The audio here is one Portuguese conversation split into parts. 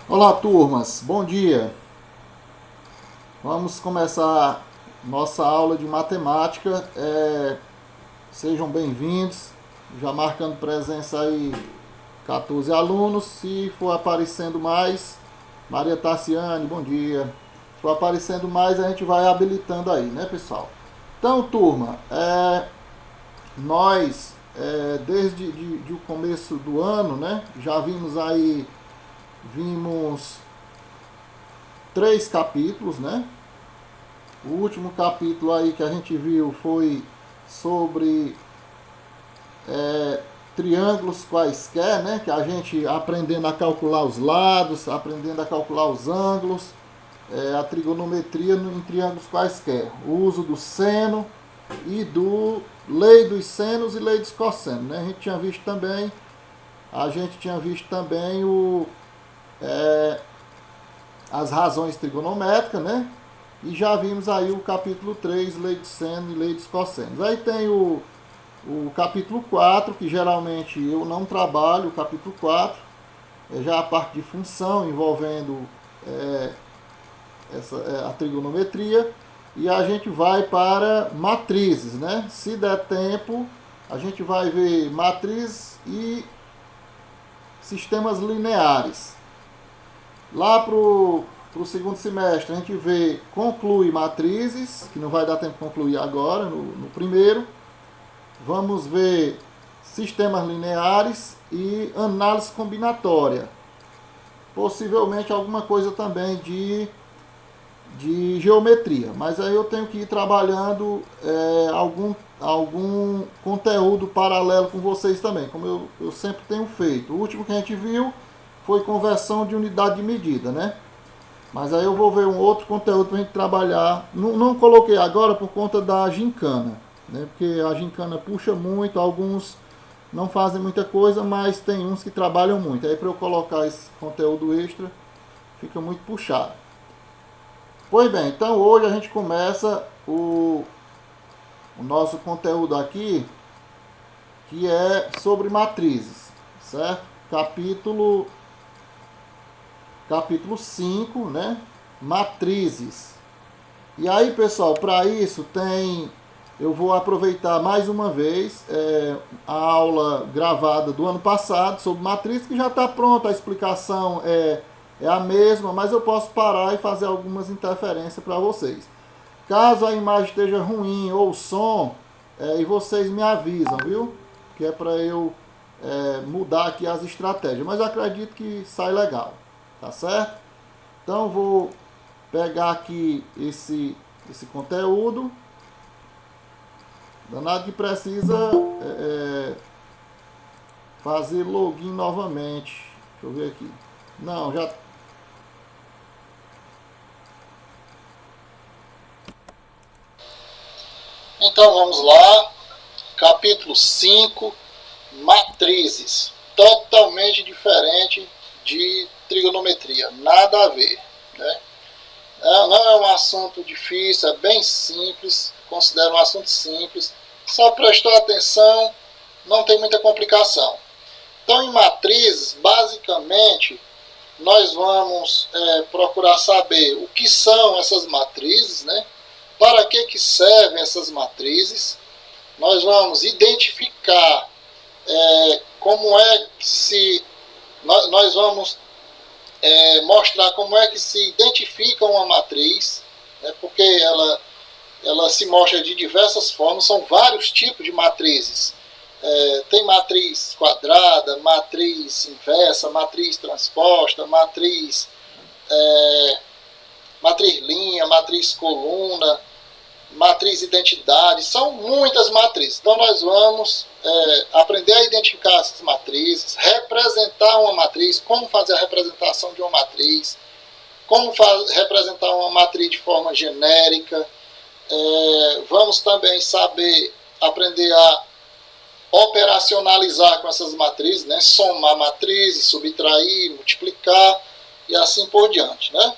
Olá, turmas, bom dia. Vamos começar nossa aula de matemática. Sejam bem-vindos. Já marcando presença aí 14 alunos. Se for aparecendo mais, Maria Tarciane, bom dia. Se for aparecendo mais, a gente vai habilitando aí, né, pessoal? Então, turma, nós, desde o começo do ano, né, já vimos 3 capítulos, né? O último capítulo aí que a gente viu foi sobre triângulos quaisquer, né? Que a gente aprendendo a calcular os lados, aprendendo a calcular os ângulos, a trigonometria em triângulos quaisquer. O uso do seno e do lei dos senos e lei dos cossenos, né? A gente tinha visto também as razões trigonométricas, né? E já vimos aí o capítulo 3, lei de seno e lei dos cossenos. Aí tem o capítulo 4, que geralmente eu não trabalho, o capítulo 4, é já a parte de função envolvendo a trigonometria. E a gente vai para matrizes, né? Se der tempo, a gente vai ver matrizes e sistemas lineares. Lá para o segundo semestre, a gente conclui matrizes, que não vai dar tempo de concluir agora, no primeiro. Vamos ver sistemas lineares e análise combinatória. Possivelmente alguma coisa também de geometria. Mas aí eu tenho que ir trabalhando algum conteúdo paralelo com vocês também, como eu sempre tenho feito. O último que a gente viu foi conversão de unidade de medida, né? Mas aí eu vou ver um outro conteúdo para a gente trabalhar. Não coloquei agora por conta da gincana, né? Porque a gincana puxa muito, alguns não fazem muita coisa, mas tem uns que trabalham muito. Aí para eu colocar esse conteúdo extra, fica muito puxado. Pois bem, então hoje a gente começa o nosso conteúdo aqui, que é sobre matrizes, certo? Capítulo 5, né? Matrizes. E aí, pessoal, para isso eu vou aproveitar mais uma vez a aula gravada do ano passado sobre matrizes, que já está pronta, a explicação é a mesma, mas eu posso parar e fazer algumas interferências para vocês. Caso a imagem esteja ruim ou o som, e vocês me avisam, viu? Que é para eu mudar aqui as estratégias. Mas eu acredito que sai legal, tá certo? Então vou pegar aqui esse conteúdo. Danado que precisa fazer login novamente. Deixa eu ver aqui. Não, já. Então vamos lá, capítulo 5, matrizes, totalmente diferente de trigonometria, nada a ver, né? Não é um assunto difícil, é bem simples, considero um assunto simples, só prestou atenção, não tem muita complicação. Então em matrizes, basicamente, nós vamos procurar saber o que são essas matrizes, né? Para que servem essas matrizes? Nós vamos identificar como é que se... Nós vamos mostrar como é que se identifica uma matriz, né, porque ela se mostra de diversas formas, são vários tipos de matrizes. Tem matriz quadrada, matriz inversa, matriz transposta, matriz linha, matriz coluna, matriz identidade, são muitas matrizes. Então nós vamos aprender a identificar essas matrizes, representar uma matriz, como fazer a representação de uma matriz, como representar uma matriz de forma genérica. Vamos também aprender a operacionalizar com essas matrizes, né? Somar matrizes, subtrair, multiplicar e assim por diante, né?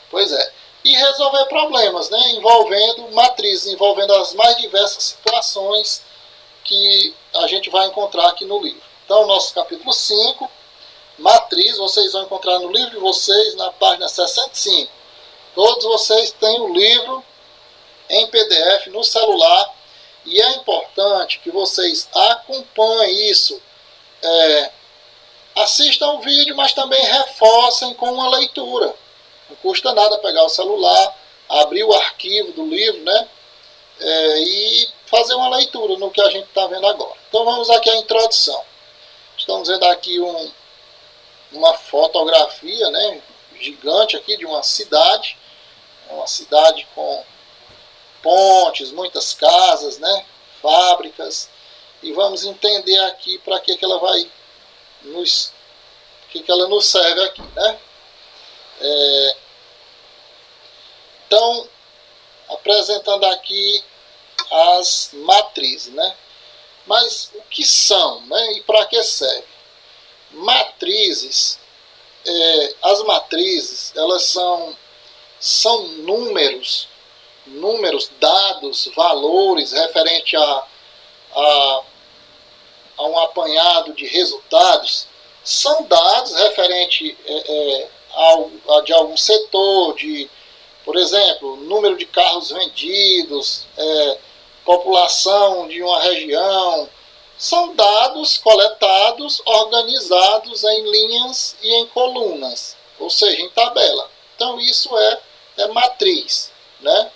Pois é. E resolver problemas, né, envolvendo matrizes, envolvendo as mais diversas situações que a gente vai encontrar aqui no livro. Então, nosso capítulo 5 matriz, vocês vão encontrar no livro de vocês, na página 65. Todos vocês têm o livro em PDF no celular, e é importante que vocês acompanhem isso. Assistam o vídeo, mas também reforcem com uma leitura. Não custa nada pegar o celular, abrir o arquivo do livro, né? E fazer uma leitura no que a gente está vendo agora. Então vamos aqui à introdução. Estamos vendo aqui uma fotografia, né, gigante aqui de uma cidade com pontes, muitas casas, né, fábricas, e vamos entender aqui para que ela vai que ela nos serve aqui, né? Então, apresentando aqui as matrizes, né? Mas o que são, né? E para que serve? Matrizes, as matrizes, elas são números, dados, valores referente a um apanhado de resultados. São dados referente de algum setor, por exemplo, número de carros vendidos, população de uma região. São dados coletados, organizados em linhas e em colunas, ou seja, em tabela. Então isso é matriz, né?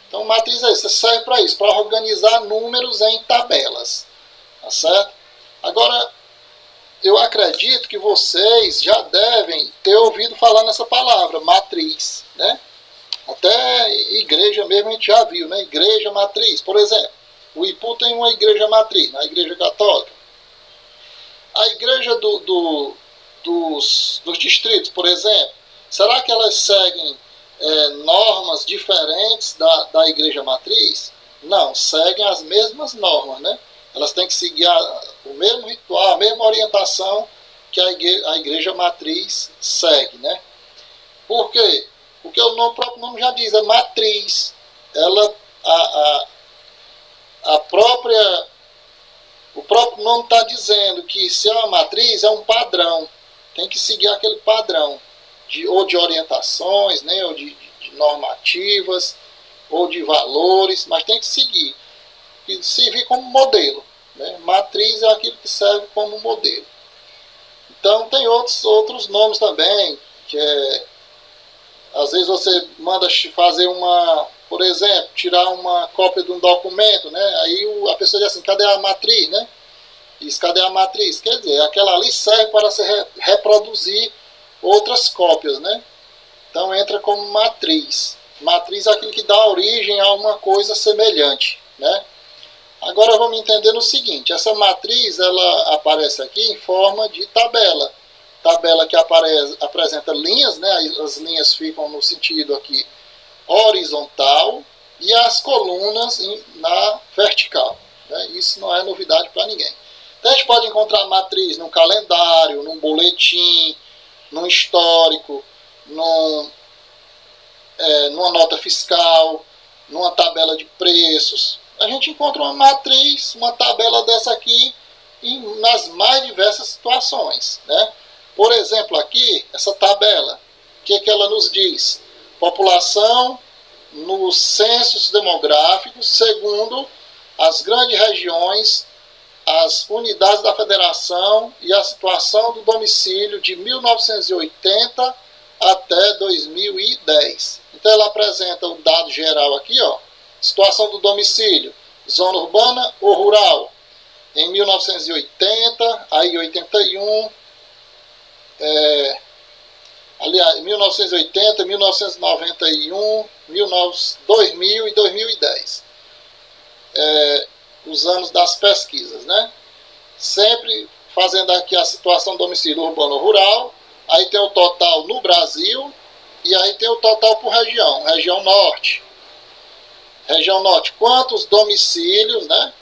Então matriz é isso, serve para isso, para organizar números em tabelas, tá certo? Agora, eu acredito que vocês já devem ter ouvido falar nessa palavra, matriz, né? Até igreja mesmo a gente já viu, né? Igreja matriz, por exemplo. O Ipu tem uma igreja matriz, a igreja católica. A igreja dos distritos, por exemplo, será que elas seguem normas diferentes da igreja matriz? Não, seguem as mesmas normas, né? Elas têm que seguir o mesmo ritual, a mesma orientação que a igreja matriz segue, né? Por quê? Porque o próprio nome já diz, é matriz. O próprio nome está dizendo que se é uma matriz, é um padrão. Tem que seguir aquele padrão ou de orientações, né, ou de normativas, ou de valores, mas tem que seguir. E servir como modelo, né? Matriz é aquilo que serve como modelo. Então tem outros nomes também, que às vezes você manda fazer por exemplo, tirar uma cópia de um documento, né? Aí a pessoa diz assim, cadê a matriz, né? Diz, cadê a matriz? Quer dizer, aquela ali serve para se reproduzir outras cópias, né? Então entra como matriz. Matriz é aquilo que dá origem a uma coisa semelhante, né? Agora vamos entender o seguinte, essa matriz ela aparece aqui em forma de tabela. Tabela que apresenta linhas, né? As linhas ficam no sentido aqui horizontal e as colunas na vertical, né? Isso não é novidade para ninguém. Então a gente pode encontrar matriz num calendário, num boletim, num histórico, numa nota fiscal, numa tabela de preços. A gente encontra uma matriz, uma tabela dessa aqui nas mais diversas situações, né? Por exemplo, aqui, essa tabela, o que ela nos diz? População nos censos demográficos, segundo as grandes regiões, as unidades da federação e a situação do domicílio de 1980 até 2010. Então ela apresenta o dado geral aqui, ó, situação do domicílio, zona urbana ou rural, em 1980, aí 81, aliás, 1980, 1991, 2000 e 2010. Os anos das pesquisas, né? Sempre fazendo aqui a situação do domicílio urbano ou rural, aí tem o total no Brasil, e aí tem o total por região, região norte. Região norte, quantos domicílios, né?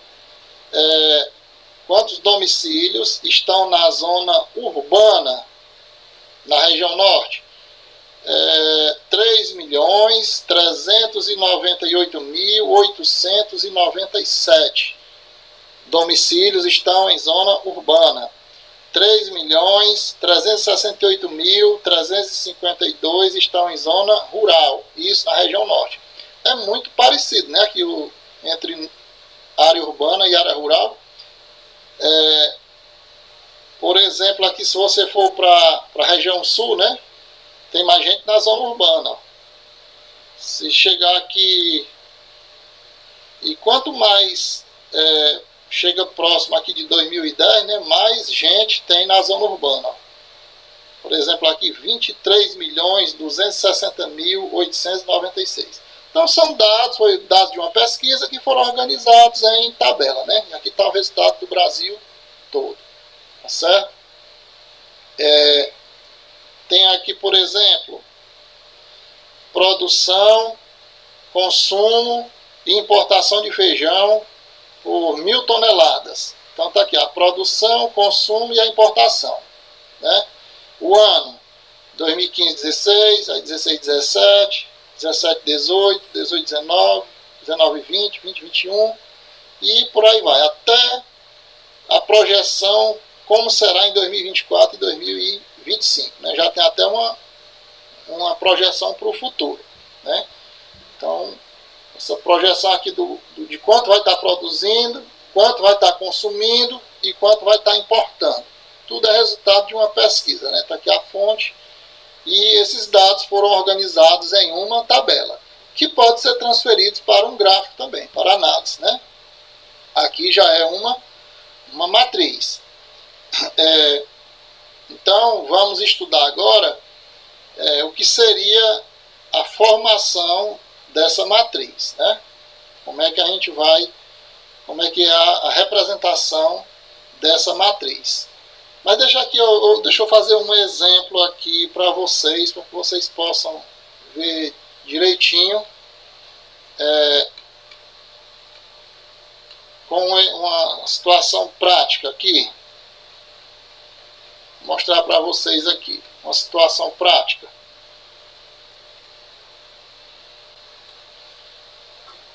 Quantos domicílios estão na zona urbana, na região norte? 3.398.897 domicílios estão em zona urbana. 3.368.352 estão em zona rural, isso na região norte. É muito parecido, né? Aqui entre área urbana e área rural. Por exemplo, aqui se você for para a região sul, né? Tem mais gente na zona urbana. Se chegar aqui, e quanto mais chega próximo aqui de 2010, né, mais gente tem na zona urbana. Por exemplo, aqui 23.260.896. Então são dados, foi dados de uma pesquisa que foram organizados em tabela, né? E aqui está o resultado do Brasil todo, tá certo? Tem aqui, por exemplo, produção, consumo e importação de feijão por 1.000 toneladas. Então está aqui a produção, consumo e a importação, né? O ano 2015-16, aí 16-17, 17-18, 18-19, 19-20, 20-21 e por aí vai, até a projeção como será em 2024 e 2025, né? Já tem até uma projeção para o futuro, né? Então, essa projeção aqui de quanto vai estar produzindo, quanto vai estar consumindo e quanto vai estar importando. Tudo é resultado de uma pesquisa, né? Está aqui a fonte e esses dados foram organizados em uma tabela, que pode ser transferidos para um gráfico também, para análise, né? Aqui já é uma matriz. Então, vamos estudar agora o que seria a formação dessa matriz, né? Como é que a gente vai, como é que é a representação dessa matriz. Mas deixa eu fazer um exemplo aqui para vocês, para que vocês possam ver direitinho, com uma situação prática aqui. Vou mostrar para vocês aqui, uma situação prática.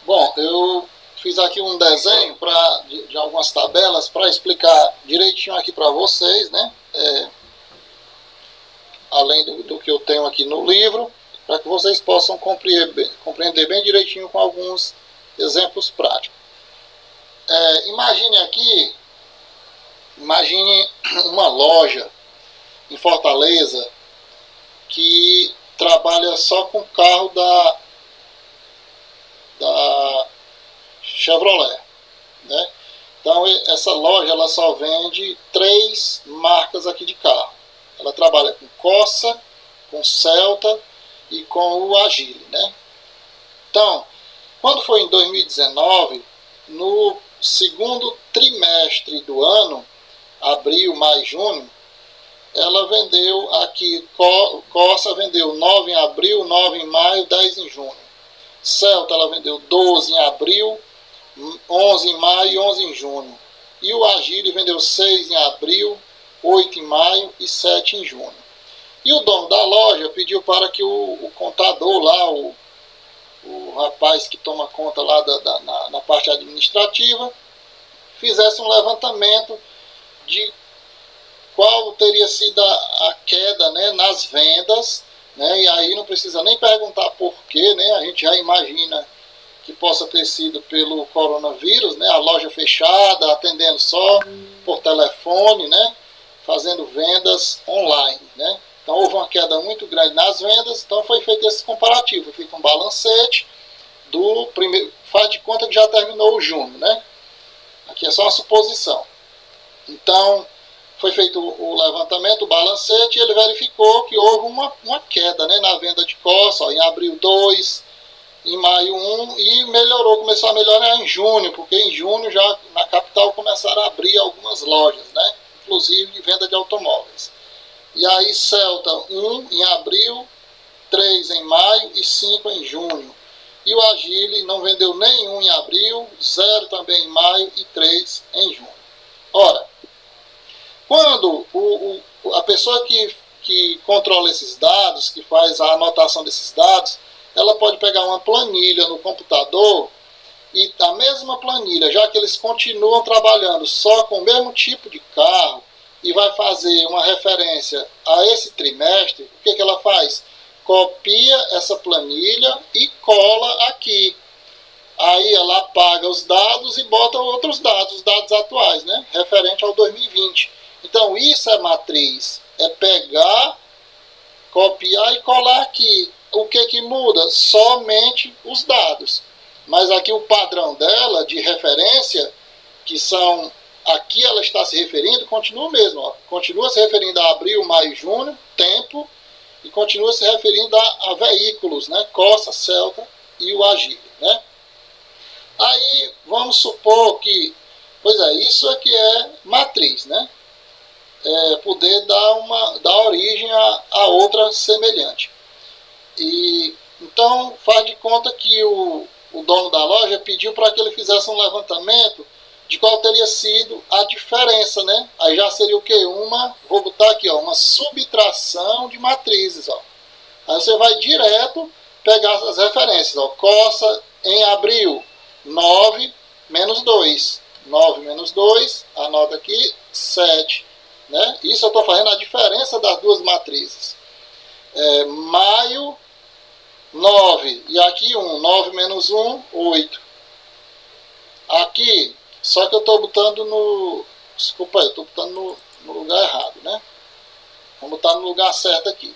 Bom, eu fiz aqui um desenho de algumas tabelas para explicar direitinho aqui para vocês, né? Além do que eu tenho aqui no livro, para que vocês possam compreender bem direitinho com alguns exemplos práticos. Imagine uma loja em Fortaleza que trabalha só com carro da Chevrolet, né? Então essa loja ela só vende 3 marcas aqui de carro. Ela trabalha com Corsa, com Celta e com o Agile, né? Então, quando foi em 2019, no segundo trimestre do ano, abril, maio, junho, ela vendeu aqui, Corsa vendeu 9 em abril, 9 em maio, 10 em junho. Celta ela vendeu 12 em abril, 11 em maio e 11 em junho. E o Agile vendeu 6 em abril, 8 em maio e 7 em junho. E o dono da loja pediu para que o contador lá, o rapaz que toma conta lá na parte administrativa, fizesse um levantamento de qual teria sido a queda, né, nas vendas, né? E aí não precisa nem perguntar por quê, né? A gente já imagina que possa ter sido pelo coronavírus, né? A loja fechada, atendendo só por telefone, né? Fazendo vendas online, né? Então houve uma queda muito grande nas vendas, então foi feito esse comparativo, foi feito um balancete do primeiro, faz de conta que já terminou o junho, né? Aqui é só uma suposição. Então foi feito o levantamento, o balancete, e ele verificou que houve uma queda, né, na venda de Corsa, em abril 2, em maio 1, e começou a melhorar em junho, porque em junho já na capital começaram a abrir algumas lojas, né, inclusive de venda de automóveis. E aí Celta 1 em abril, 3 em maio e 5 em junho. E o Agile não vendeu nenhum em abril, 0 também em maio e 3 em junho. Ora, quando a pessoa que controla esses dados, que faz a anotação desses dados, ela pode pegar uma planilha no computador e a mesma planilha, já que eles continuam trabalhando só com o mesmo tipo de carro, e vai fazer uma referência a esse trimestre, o que ela faz? Copia essa planilha e cola aqui. Aí ela apaga os dados e bota outros dados, os dados atuais, né? Referente ao 2020. Então isso é matriz, é pegar, copiar e colar aqui. O que muda? Somente os dados. Mas aqui o padrão dela de referência, que são, aqui ela está se referindo, continua o mesmo. Ó. Continua se referindo a abril, maio, junho, tempo, e continua se referindo a veículos, né? Corsa, Celta e o Agile, né? Aí vamos supor que, pois é, isso aqui é matriz, né? Poder dar origem a outra semelhante. E então faz de conta que o dono da loja pediu para que ele fizesse um levantamento de qual teria sido a diferença, né? Aí já seria o quê? Vou botar aqui, ó, uma subtração de matrizes, ó. Aí você vai direto pegar as referências, ó. Corsa em abril, 9 menos 2. 9 menos 2, anota aqui, 7. Né? Isso eu estou fazendo a diferença das duas matrizes. Maio, 9. E aqui 1. 9 menos 1, 8. Aqui, só que eu estou botando no... Desculpa aí, eu estou botando no lugar errado, né? Vamos botar no lugar certo aqui.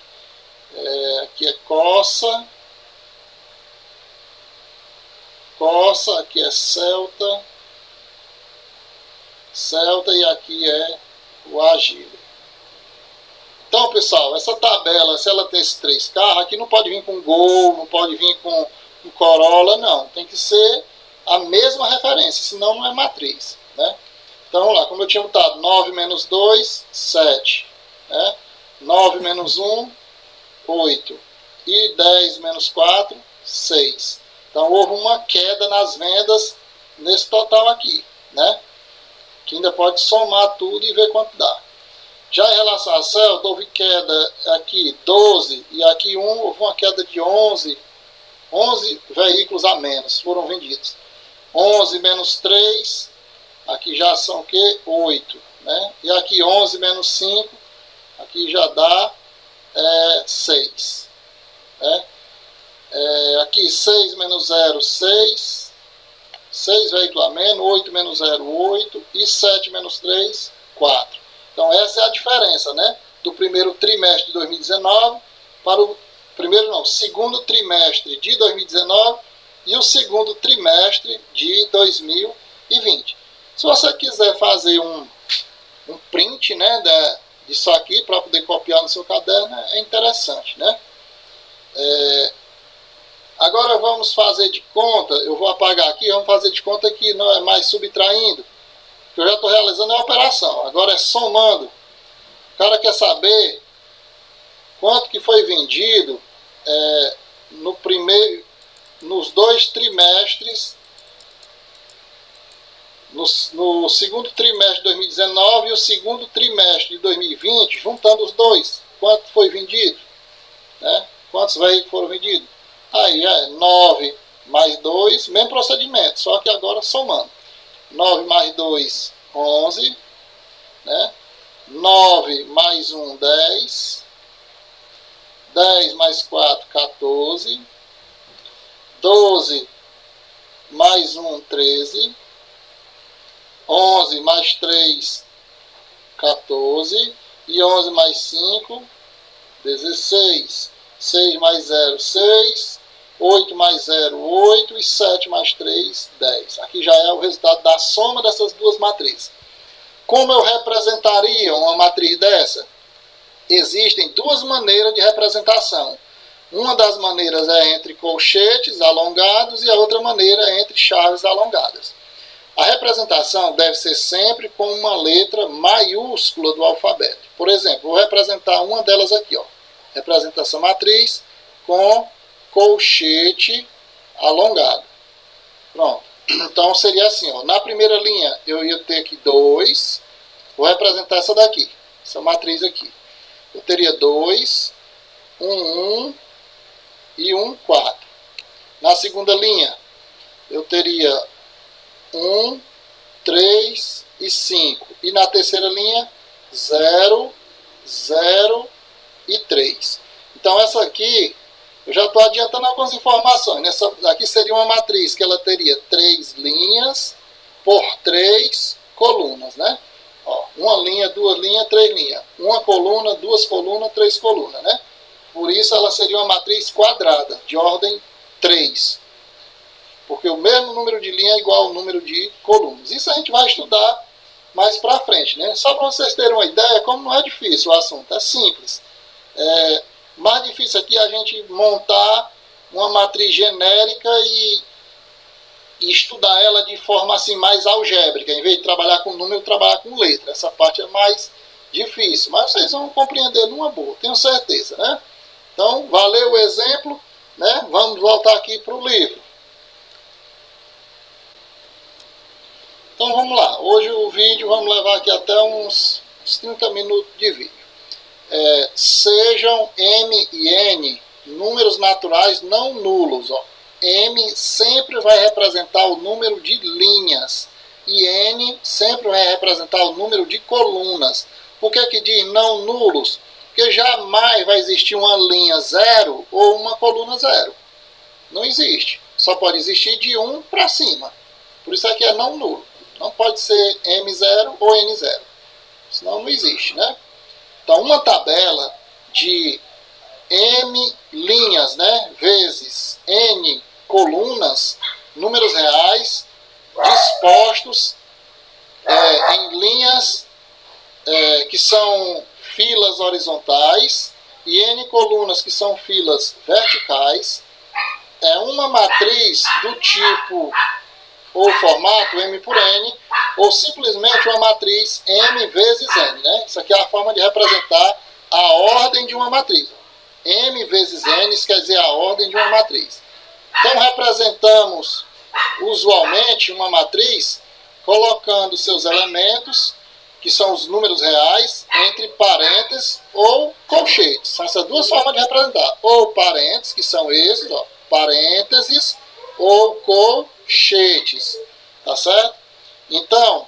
Aqui é Corsa. Corsa, aqui é Celta. Celta e aqui é o Agile. Então, pessoal, essa tabela, se ela tem esses 3 carros, aqui não pode vir com Gol, não pode vir com Corolla, não. Tem que ser a mesma referência, senão não é matriz, né? Então, vamos lá, como eu tinha botado, 9 menos 2, 7. Né? 9 menos 1, 8. E 10 menos 4, 6. Então, houve uma queda nas vendas nesse total aqui, né? Que ainda pode somar tudo e ver quanto dá. Já em relação a Celta, houve queda aqui 12 e aqui houve uma queda de 11 veículos a menos foram vendidos. 11 menos 3, aqui já são o quê? 8. Né? E aqui 11 menos 5, aqui já dá 6. Né? Aqui 6 menos 0, 6. 6 veículos a menos, 8 menos 0, 8. E 7 menos 3, 4. Então essa é a diferença, né? Do primeiro trimestre de 2019 para o segundo trimestre de 2019 e o segundo trimestre de 2020. Se você quiser fazer um print, né, disso aqui para poder copiar no seu caderno, é interessante, né? Agora vamos fazer de conta, eu vou apagar aqui, vamos fazer de conta que não é mais subtraindo, que eu já estou realizando a operação, agora é somando. O cara quer saber quanto que foi vendido nos 2 trimestres, no segundo trimestre de 2019 e o segundo trimestre de 2020, juntando os dois, quanto foi vendido, né? Quantos veículos foram vendidos? Aí é 9 mais 2, mesmo procedimento, só que agora somando. 9 mais 2, 11. Né? 9 mais 1, 10. 10 mais 4, 14. 12 mais 1, 13. 11 mais 3, 14. E 11 mais 5, 16. 6 mais 0, 6. 8 mais 0, 8. E 7 mais 3, 10. Aqui já é o resultado da soma dessas duas matrizes. Como eu representaria uma matriz dessa? Existem 2 maneiras de representação. Uma das maneiras é entre colchetes alongados e a outra maneira é entre chaves alongadas. A representação deve ser sempre com uma letra maiúscula do alfabeto. Por exemplo, vou representar uma delas aqui, ó. Representação matriz com colchete alongado. Pronto. Então seria assim, ó. Na primeira linha eu ia ter aqui 2. Vou representar essa daqui, essa matriz aqui. Eu teria 2, 1 e 1, 4. Na segunda linha eu teria 1, 3 e 5. E na terceira linha 0, 0 e 3. Então essa aqui, eu já estou adiantando algumas informações. Essa aqui seria uma matriz que ela teria 3 linhas por 3 colunas, né? Ó, uma linha, 2 linhas, 3 linhas. Uma coluna, 2 colunas, 3 colunas, né? Por isso ela seria uma matriz quadrada, de ordem 3. Porque o mesmo número de linha é igual ao número de colunas. Isso a gente vai estudar mais para frente, né? Só para vocês terem uma ideia, como não é difícil o assunto, é simples. Mais difícil aqui é a gente montar uma matriz genérica e estudar ela de forma assim mais algébrica. Em vez de trabalhar com número, trabalhar com letra. Essa parte é mais difícil, mas vocês vão compreender numa boa, tenho certeza, né? Então, valeu o exemplo, né? Vamos voltar aqui para o livro. Então vamos lá, hoje o vídeo vamos levar aqui até uns 30 minutos de vídeo. Sejam M e N números naturais não nulos. Ó. M sempre vai representar o número de linhas e N sempre vai representar o número de colunas. Por que que diz não nulos? Porque jamais vai existir uma linha 0 ou uma coluna 0. Não existe. Só pode existir de 1 para cima. Por isso aqui é não nulo. Não pode ser M0 ou N0. Senão não existe, né? Então, uma tabela de M linhas, né, vezes N colunas, números reais, dispostos em linhas que são filas horizontais e N colunas que são filas verticais, é uma matriz do tipo ou formato M por N, ou simplesmente uma matriz M vezes N. Né? Isso aqui é a forma de representar a ordem de uma matriz. M vezes N, isso quer dizer a ordem de uma matriz. Então, representamos usualmente uma matriz colocando seus elementos, que são os números reais, entre parênteses ou colchetes. São essas duas formas de representar. Ou parênteses, que são esses, ó, parênteses, ou colchetes, tá certo? Então,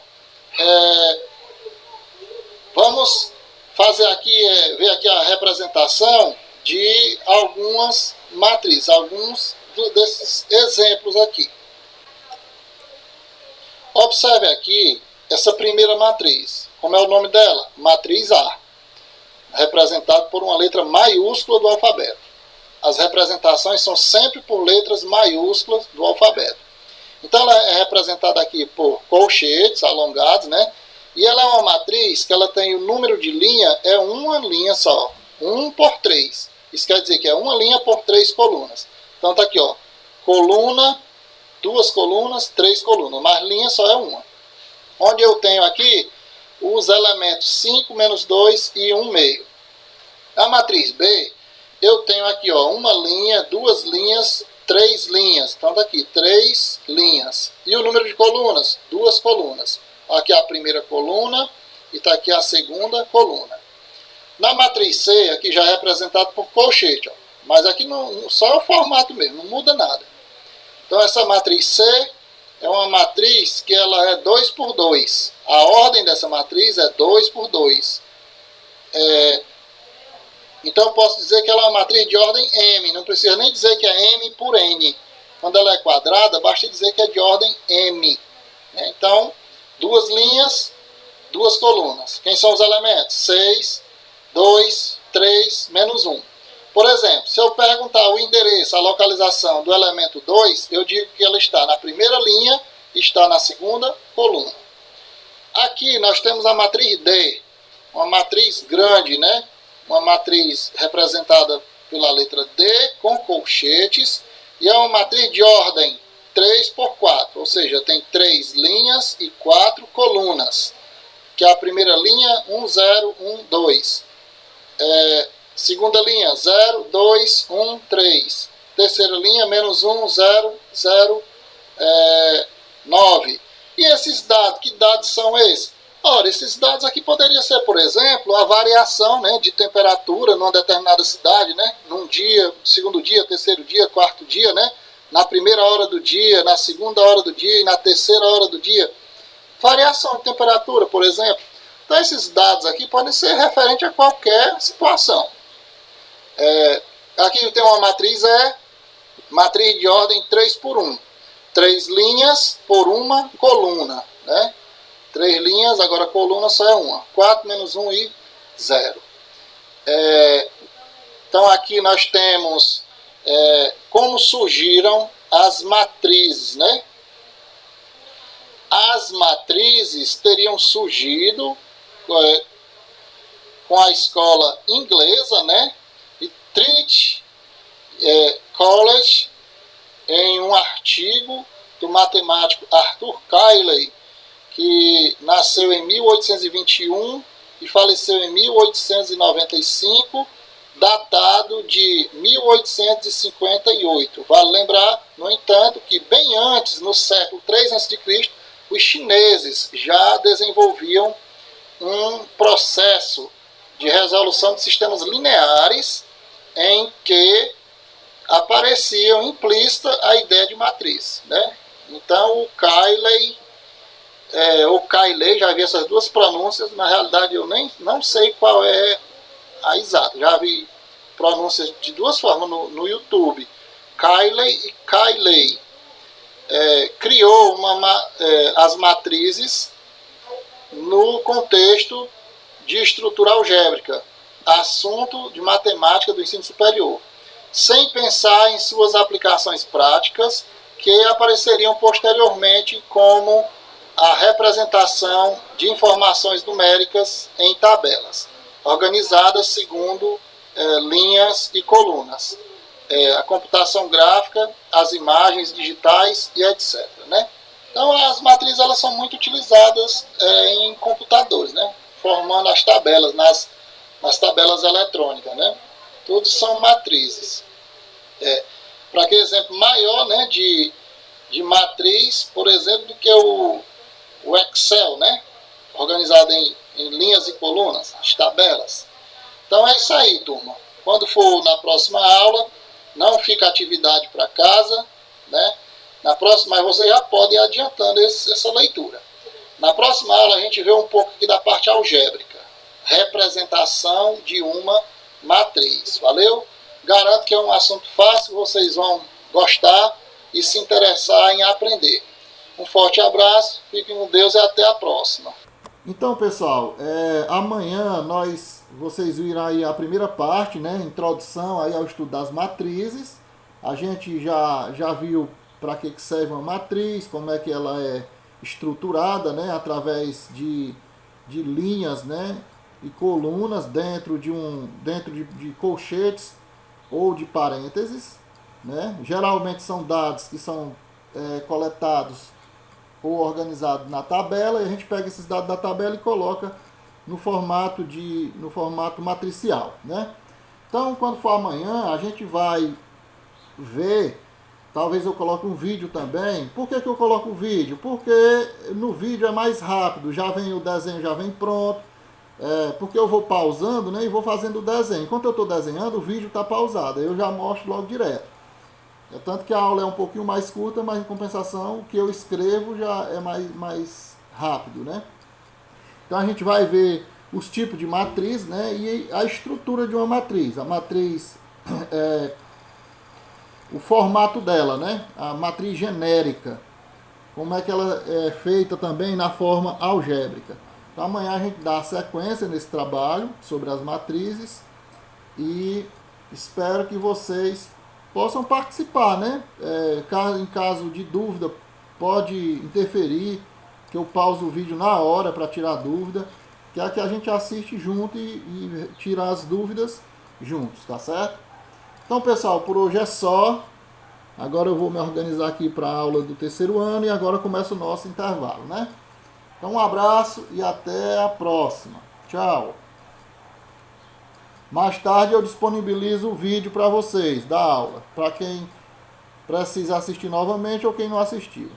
vamos fazer aqui, ver aqui a representação de algumas matrizes, alguns desses exemplos aqui. Observe aqui essa primeira matriz, como é o nome dela? Matriz A, representada por uma letra maiúscula do alfabeto. As representações são sempre por letras maiúsculas do alfabeto. Então ela é representada aqui por colchetes alongados, né? E ela é uma matriz que ela tem o número de linha, é uma linha só, 1 por 3. Isso quer dizer que é uma linha por 3 colunas. Então tá aqui, ó, coluna, 2 colunas, 3 colunas, mas linha só é uma. Onde eu tenho aqui os elementos 5 menos 2 e 1 meio. A matriz B, eu tenho aqui, ó, uma linha, 2 linhas, 3 linhas. Então tá aqui, 3 linhas. E o número de colunas? 2 colunas. Aqui é a primeira coluna e está aqui a segunda coluna. Na matriz C, aqui já é representado por colchete, ó. Mas aqui só é o formato mesmo, não muda nada. Então essa matriz C é uma matriz que ela é 2 por 2. A ordem dessa matriz é 2 por 2. Então eu posso dizer que ela é uma matriz de ordem M. Não precisa nem dizer que é M por N. Quando ela é quadrada, basta dizer que é de ordem M. Então, 2 linhas, 2 colunas. Quem são os elementos? 6, 2, 3, menos 1. Por exemplo, se eu perguntar o endereço, a localização do elemento 2, eu digo que ela está na primeira linha e está na segunda coluna. Aqui nós temos a matriz D, uma matriz grande, né? Uma matriz representada pela letra D com colchetes e é uma matriz de ordem 3 por 4, ou seja, tem 3 linhas e 4 colunas, que é a primeira linha 1, 0, 1, 2. Segunda linha 0, 2, 1, 3. Terceira linha menos 1, 0, 0, 9. E esses dados, que dados são esses? Ora, esses dados aqui poderiam ser, por exemplo, a variação, né, de temperatura numa determinada cidade, né, num dia, segundo dia, terceiro dia, quarto dia, né, na primeira hora do dia, na segunda hora do dia e na terceira hora do dia. Variação de temperatura, por exemplo. Então esses dados aqui podem ser referentes a qualquer situação. Aqui tem uma matriz, matriz de ordem 3 por 1. 3 linhas por uma coluna, né? 3 linhas, agora a coluna só é uma. 4 menos 1 e 0. Então aqui nós temos como surgiram as matrizes, né? As matrizes teriam surgido com a escola inglesa, né? E Trinity College, em um artigo do matemático Arthur Cayley, que nasceu em 1821 e faleceu em 1895, datado de 1858. Vale lembrar, no entanto, que bem antes, no século 3 a.C., os chineses já desenvolviam um processo de resolução de sistemas lineares em que aparecia implícita a ideia de matriz, né? Então o Cayley, já vi essas duas pronúncias, na realidade eu não sei qual é a exata, já vi pronúncias de duas formas no YouTube, Cayley e Cayley. Criou as matrizes no contexto de estrutura algébrica, assunto de matemática do ensino superior, sem pensar em suas aplicações práticas, que apareceriam posteriormente como a representação de informações numéricas em tabelas, organizadas segundo linhas e colunas, a computação gráfica, as imagens digitais e etc., né? Então as matrizes elas são muito utilizadas em computadores, né? Formando as tabelas, nas tabelas eletrônicas, né? Tudo são matrizes. Para aquele exemplo maior, né, de matriz, por exemplo, do que o Excel, né? Organizado em linhas e colunas, as tabelas. Então é isso aí, turma. Quando for na próxima aula, não fica atividade para casa, né? Na próxima, mas você já pode ir adiantando essa leitura. Na próxima aula a gente vê um pouco aqui da parte algébrica, representação de uma matriz. Valeu? Garanto que é um assunto fácil, vocês vão gostar e se interessar em aprender. Um forte abraço, fiquem com Deus e até a próxima. Então, pessoal, amanhã vocês viram aí a primeira parte, né, introdução aí ao estudo das matrizes. A gente já viu para que serve uma matriz, como é que ela é estruturada, né, através de linhas, né, e colunas dentro de colchetes ou de parênteses, né? Geralmente são dados que são coletados ou organizados na tabela, e a gente pega esses dados da tabela e coloca no formato matricial, né? Então, quando for amanhã, a gente vai ver, talvez eu coloque um vídeo também. Por que eu coloco o vídeo? Porque no vídeo é mais rápido, já vem o desenho, já vem pronto. Porque eu vou pausando, né, e vou fazendo o desenho. Enquanto eu estou desenhando, o vídeo está pausado, aí eu já mostro logo direto. Tanto que a aula é um pouquinho mais curta, mas em compensação o que eu escrevo já é mais rápido, né? Então a gente vai ver os tipos de matriz, né, e a estrutura de uma matriz. A matriz, o formato dela, né? A matriz genérica. Como é que ela é feita também na forma algébrica. Então amanhã a gente dá sequência nesse trabalho sobre as matrizes e espero que vocês possam participar, né? Em caso de dúvida, pode interferir, que eu pauso o vídeo na hora para tirar dúvida, que é que a gente assiste junto e tira as dúvidas juntos, tá certo? Então, pessoal, por hoje é só. Agora eu vou me organizar aqui para a aula do terceiro ano e agora começa o nosso intervalo, né? Então, um abraço e até a próxima. Tchau! Mais tarde eu disponibilizo o vídeo para vocês da aula, para quem precisa assistir novamente ou quem não assistiu.